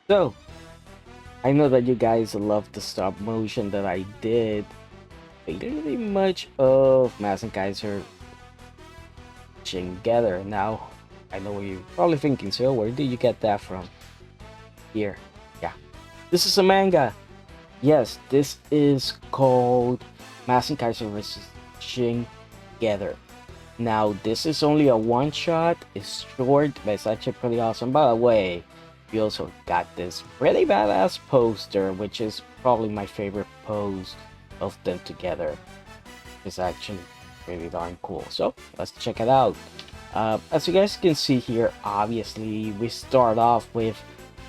So, I know that you guys love the stop motion that I did. Pretty much of Mazinkaiser together. Now, I know what you're probably thinking, so where did you get that from? Here. Yeah. This is a manga. Yes, this is called Mazinkaiser vs. Shin Getter. Now, this is only a one shot. It's short, but it's actually pretty awesome. By the way, we also got this pretty badass poster, which is probably my favorite pose of them together. It's actually really darn cool. So let's check it out. As you guys can see here, obviously we start off with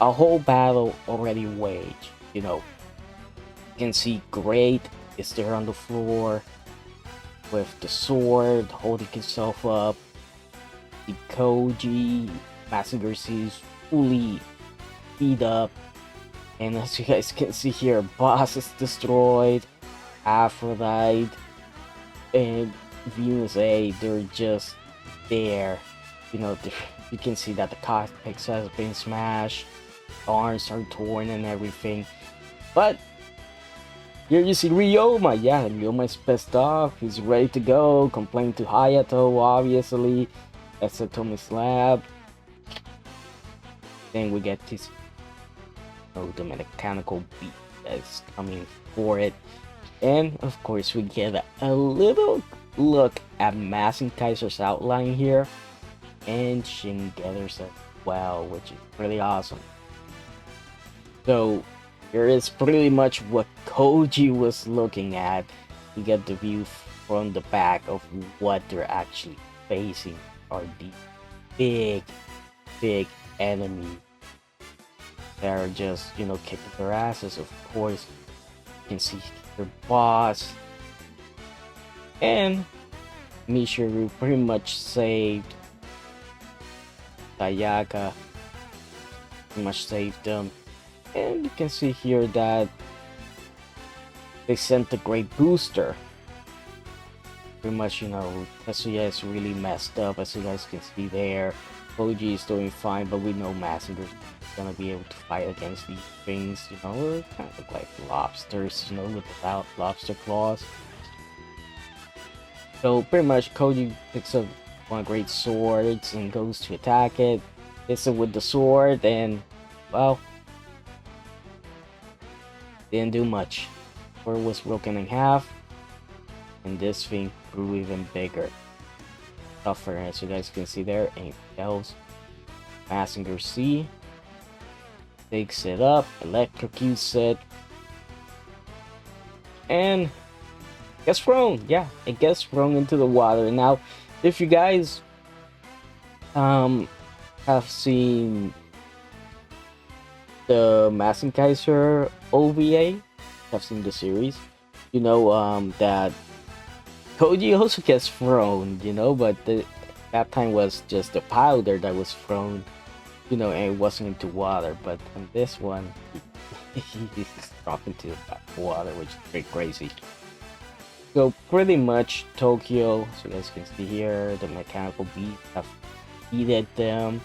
a whole battle already waged. You can see Great is there on the floor with the sword holding himself up. The Koji Mazinger sees fully beat up, and as you guys can see here, Boss is destroyed, Aphrodite and Venus A, they're just there. You can see that the cockpit has been smashed, arms are torn and everything. But here you see Ryoma. Yeah, Ryoma is pissed off. He's ready to go. Complain to Hayato, obviously. That's Atomi's lab. Then we get this, the mechanical beat that's coming for it. And of course, we get a little look at Mazinkaiser's outline here, and Shin Getter's as well, which is really awesome. So here is pretty much what Koji was looking at. You get the view from the back of what they're actually facing are the big enemies that are just, kicking their asses. Of course, you can see their boss. And Michiru pretty much saved Sayaka. Pretty much saved them. And you can see here that they sent the great booster. Pretty much, Tetsuya is really messed up, as you guys can see there. Koji is doing fine, but we know Mazinger is gonna be able to fight against these things, kind of look like lobsters, with the lobster claws. So pretty much Koji picks up one of great swords and goes to attack it. Hits it with the sword, and well, didn't do much. Sword was broken in half, and this thing grew even bigger, tougher, as you guys can see there. And else, Mazinger C takes it up, electrocutes it, and gets thrown. Yeah, it gets thrown into the water. Now, if you guys have seen the Mazinkaiser OVA, have seen the series, that Koji also gets thrown, but that time was just the powder that was thrown, and it wasn't into water. But on this one, he's dropped into water, which is pretty crazy. So pretty much Tokyo, so you guys can see here, the mechanical beasts have defeated them,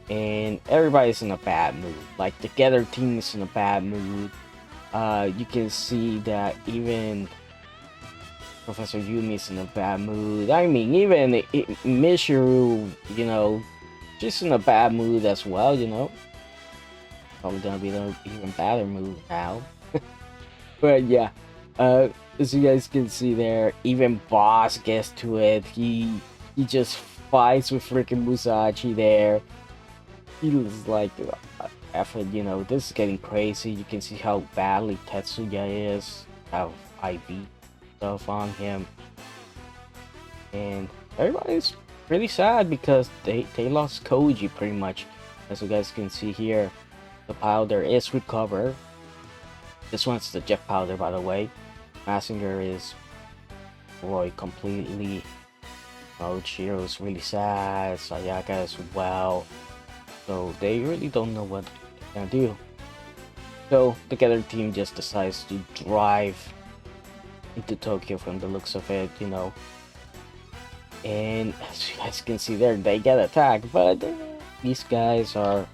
and everybody's in a bad mood. Like the Getter team is in a bad mood. You can see that even Professor Yumi's in a bad mood. I mean, even Michiru, she's in a bad mood as well, Probably gonna be in an even badder mood now. But yeah, as you guys can see there, even Boss gets to it. He just fights with freaking Musashi there. He was like, after, this is getting crazy. You can see how badly Tetsuya is, how I beat stuff on him, and everybody's really sad because they lost Koji pretty much. As you guys can see here, the powder is recovered. This one's the jet powder, by the way. Mazinger is destroyed completely. Chihiro's really sad, Sayaka as well. So they really don't know what they're gonna do. So the Getter team just decides to drive into Tokyo from the looks of it, And as you guys can see there, they get attacked, but these guys are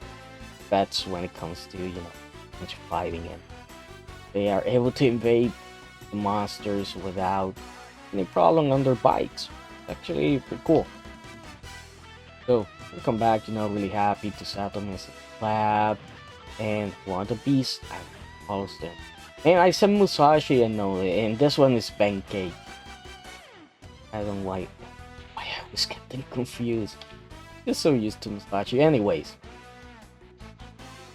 vets when it comes to, bunch of fighting, and they are able to invade the monsters without any problem on their bikes. Actually pretty cool. So we come back, really happy to settle Mr. Lab and one of the beasts follows them. And I said Musashi and this one is Benkei. I don't know why I always get them confused. Just so used to Musashi. Anyways,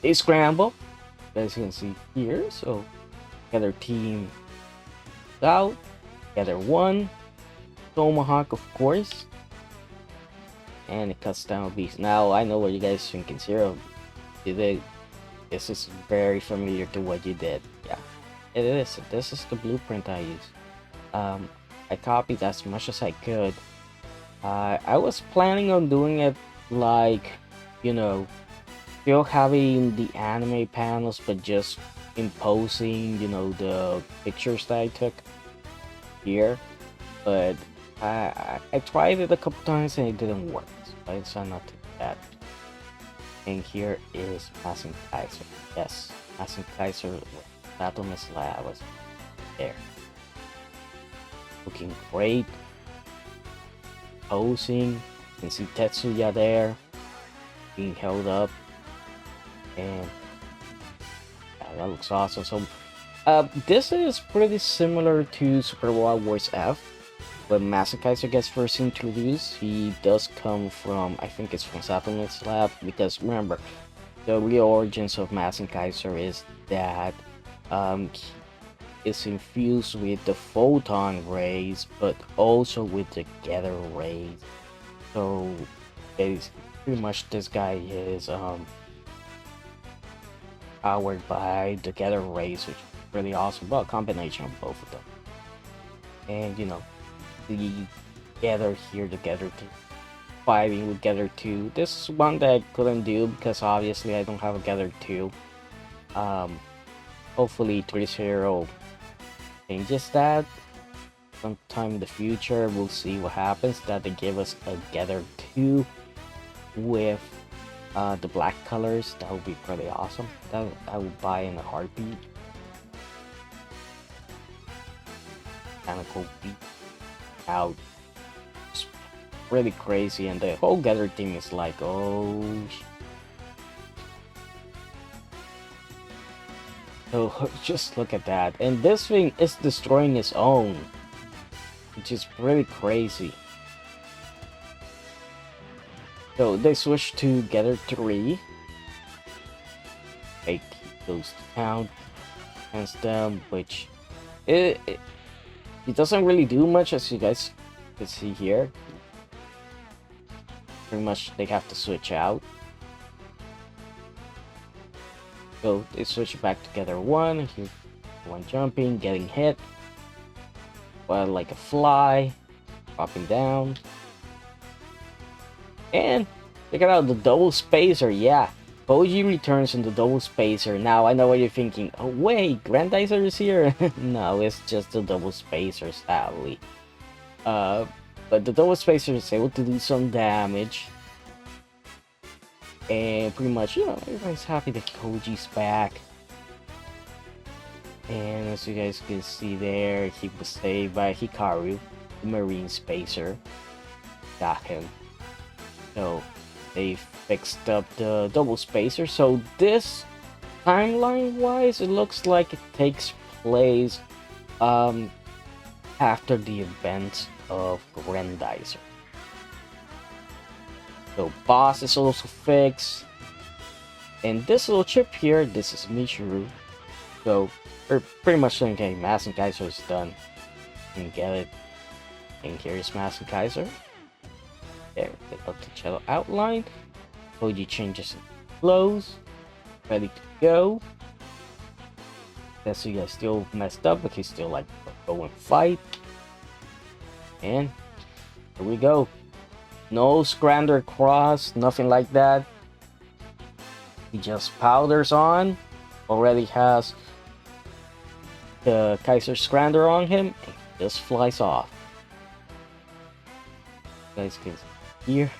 they scramble, as you can see here. So Gather team out, Gather 1, Tomahawk of course, and it cuts down beast. Now I know what you guys thinking. Zero, this is very familiar to what you did. Yeah, it is. This is the blueprint I use. I copied as much as I could. I was planning on doing it like, still having the anime panels, but just imposing, the pictures that I took here. But I tried it a couple times and it didn't work, so I decided not to do that. And here is Mazinkaiser. Yes, Mazinkaiser Battleman's Lab was there. Looking great. Posing. You can see Tetsuya there being held up. And that looks awesome. So this is pretty similar to Super Robot Wars F. When Mazinkaiser gets first introduced, he does come from, I think it's from Saturn's lab, because remember, the real origins of Mazinkaiser is that he is infused with the photon rays, but also with the Getter rays. So it's pretty much this guy is powered by the Getter rays, which is really awesome. Well, a combination of both of them. And the Getter here, the Getter 2, fighting with Getter 2. This is one that I couldn't do because obviously I don't have a Getter 2. Hopefully 3.0 changes that sometime in the future. We'll see what happens, that they give us a Getter 2 with the black colors. That would be pretty awesome. That I would buy in a heartbeat. Mechanical beat out. It's really crazy, and the whole Getter team is like, oh. So just look at that, and this thing is destroying its own, which is pretty crazy. So they switch to Getter 3. It goes to count against them, which it doesn't really do much, as you guys can see here. Pretty much they have to switch out. So they switch back to Getter 1. Here, one jumping, getting hit. Well, like a fly, dropping down. And check it out, the double spacer. Yeah, Koji returns in the double spacer. Now I know what you're thinking. Oh wait, Grandizer is here. No, it's just the double spacer, sadly. But the double spacer is able to do some damage. And pretty much, everyone's happy that Koji's back. And as you guys can see there, he was saved by Hikaru, the Marine Spacer. Got him. So they fixed up the double spacer. So this, timeline wise, it looks like it takes place after the event of Grandizer. So boss is also fixed. And this little chip here, this is Michiru. So we're pretty much saying, okay, Mazinkaiser is done. You can get it. And here's Mazinkaiser. There, the cello outline. Koji changes clothes. Ready to go. Tetsuya still messed up, but he's still like, go and fight. And here we go. No Scrander cross, nothing like that. He just powders on. Already has the Kaiser Scrander on him. And he just flies off. You guys can see here.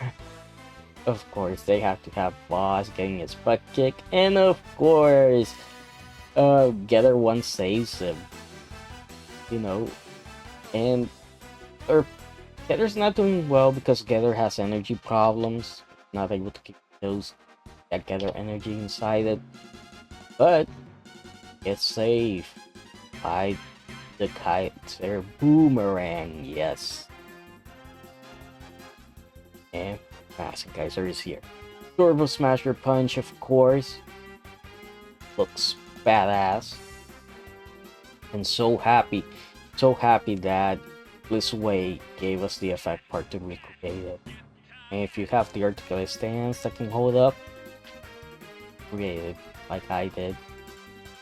of course, they have to have Boss getting his butt kicked, and of course, Getter one saves him. You know, and or Getter's not doing well because Getter has energy problems, not able to keep that Getter energy inside it, but it's safe by the Kaiser boomerang. Yes, and Mazinkaiser is here. Turbo Smasher Punch, of course, looks badass, and so happy that this way gave us the effect part to recreate it. And if you have the articulate stance that can hold up, create it like I did.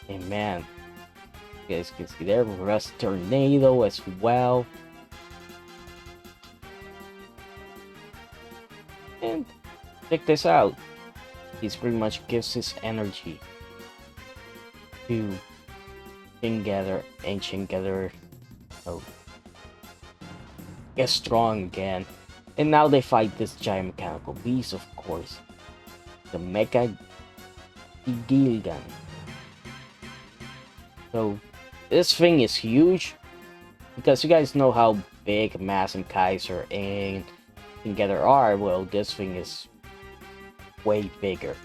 And man, you guys can see there, Rust Tornado as well. And check this out. He pretty much gives his energy to Shin Getter, and Shin Getter gets strong again. And now they fight this giant mechanical beast, of course. The Mecha Gilgan. So this thing is huge because you guys know how big Mazinkaiser and Getter are. Well, this thing is way bigger.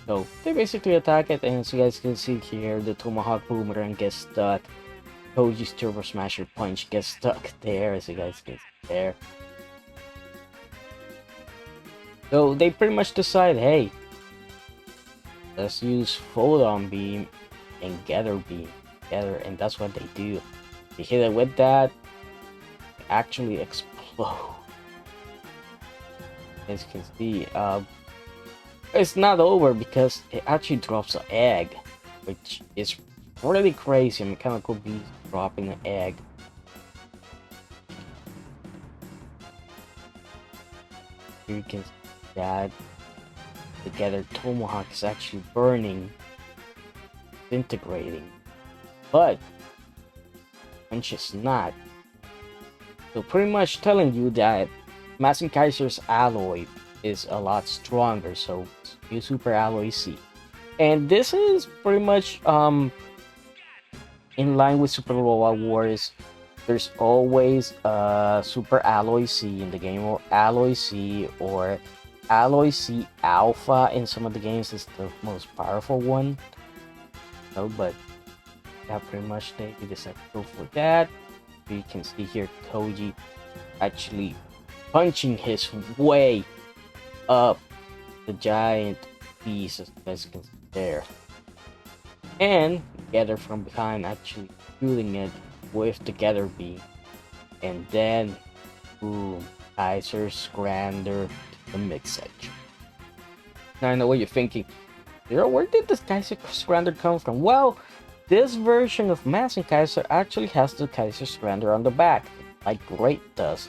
So they basically attack it, and as you guys can see here, the Tomahawk Boomerang gets stuck. Koji's Turbo Smasher Punch gets stuck there, as you guys can see there. So they pretty much decide, hey, let's use Photon Beam and Getter Beam together, and that's what they do. They hit it with that, it actually explode. As you can see, it's not over because it actually drops an egg, which is really crazy. A mechanical beast dropping an egg. Here you can see that the Getter Tomahawk is actually burning, disintegrating, but Punch is not. So pretty much telling you that Mazinkaiser's alloy is a lot stronger, so use Super Alloy C. And this is pretty much in line with Super Robot Wars. There's always Super Alloy C in the game, or Alloy C, or Alloy C Alpha in some of the games is the most powerful one. No, but yeah, pretty much they decided to go for that. You can see here Koji actually punching his way up the giant beast, as you can see there. And Getter from behind actually shooting it with the Getter Beam. And then, boom, Kaiser Scrander to the mid-section. Now I know what you're thinking. Where did this Kaiser Scrander come from? Well, this version of Mazinkaiser actually has the Kaiser Scrander on the back, like Great does.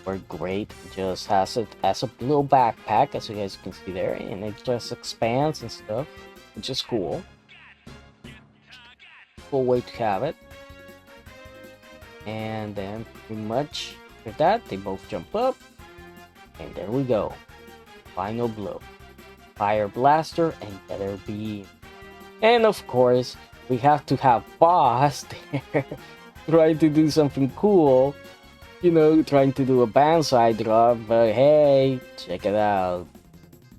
Where Great just has it as a little backpack, as you guys can see there, and it just expands and stuff, which is cool. Cool way to have it. And then pretty much with that, they both jump up, and there we go. Final blow. Fire Blaster and Getter Beam. And of course, we have to have Boss there trying to do something cool. You know, trying to do a banzai drop, but hey, check it out.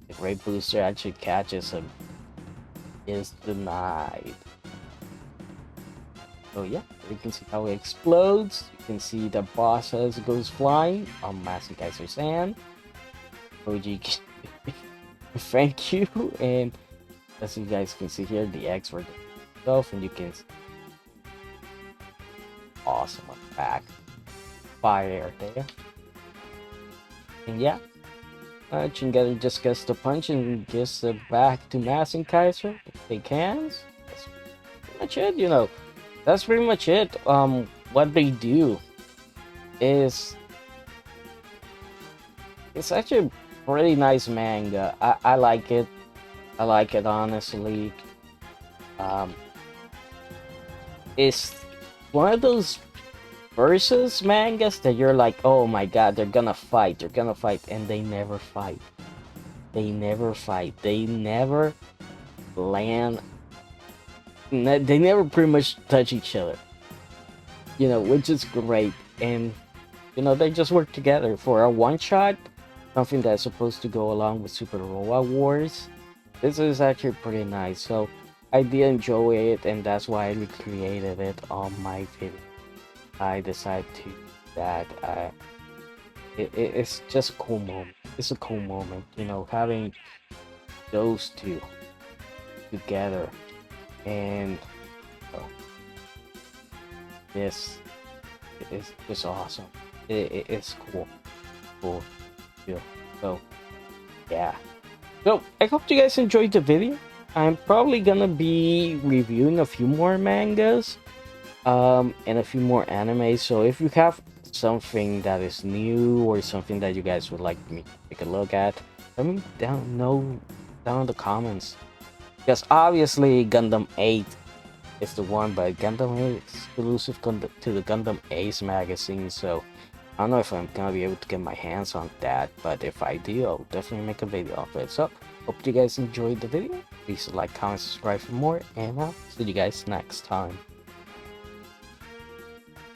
The Great Booster actually catches him. Is denied. So yeah, you can see how it explodes. You can see the Boss as it goes flying on Mazinkaiser's hand. Koji, thank you. And as you guys can see here, the eggs were itself, and you can see awesome on the back. Fire there. And yeah, Shin Getter just gets the punch and gives it back to Mazinkaiser. They can. That's pretty much it, you know. That's pretty much it. What they do is it's actually a pretty nice manga. I like it. I like it honestly. It's one of those versus mangas that you're like, oh my god, they're gonna fight, and they never fight. They never fight. They never land. They never pretty much touch each other. You know, which is great. And you know, they just work together for a one shot, something that's supposed to go along with Super Robot Wars. This is actually pretty nice. So I did enjoy it, and that's why I recreated it on my video. I decided to do that. It's just a cool moment. It's a cool moment, you know, having those two together, and oh, this is just awesome. It's cool. Yeah. So yeah. So I hope you guys enjoyed the video. I'm probably gonna be reviewing a few more mangas, and a few more animes. So if you have something that is new or something that you guys would like me to take a look at, let me down in the comments. Because obviously Gundam 8 is the one, but Gundam 8 is exclusive to the Gundam Ace magazine, so I don't know if I'm gonna be able to get my hands on that, but if I do, I'll definitely make a video of it. So hope you guys enjoyed the video. Please like, comment, subscribe for more, and I'll see you guys next time.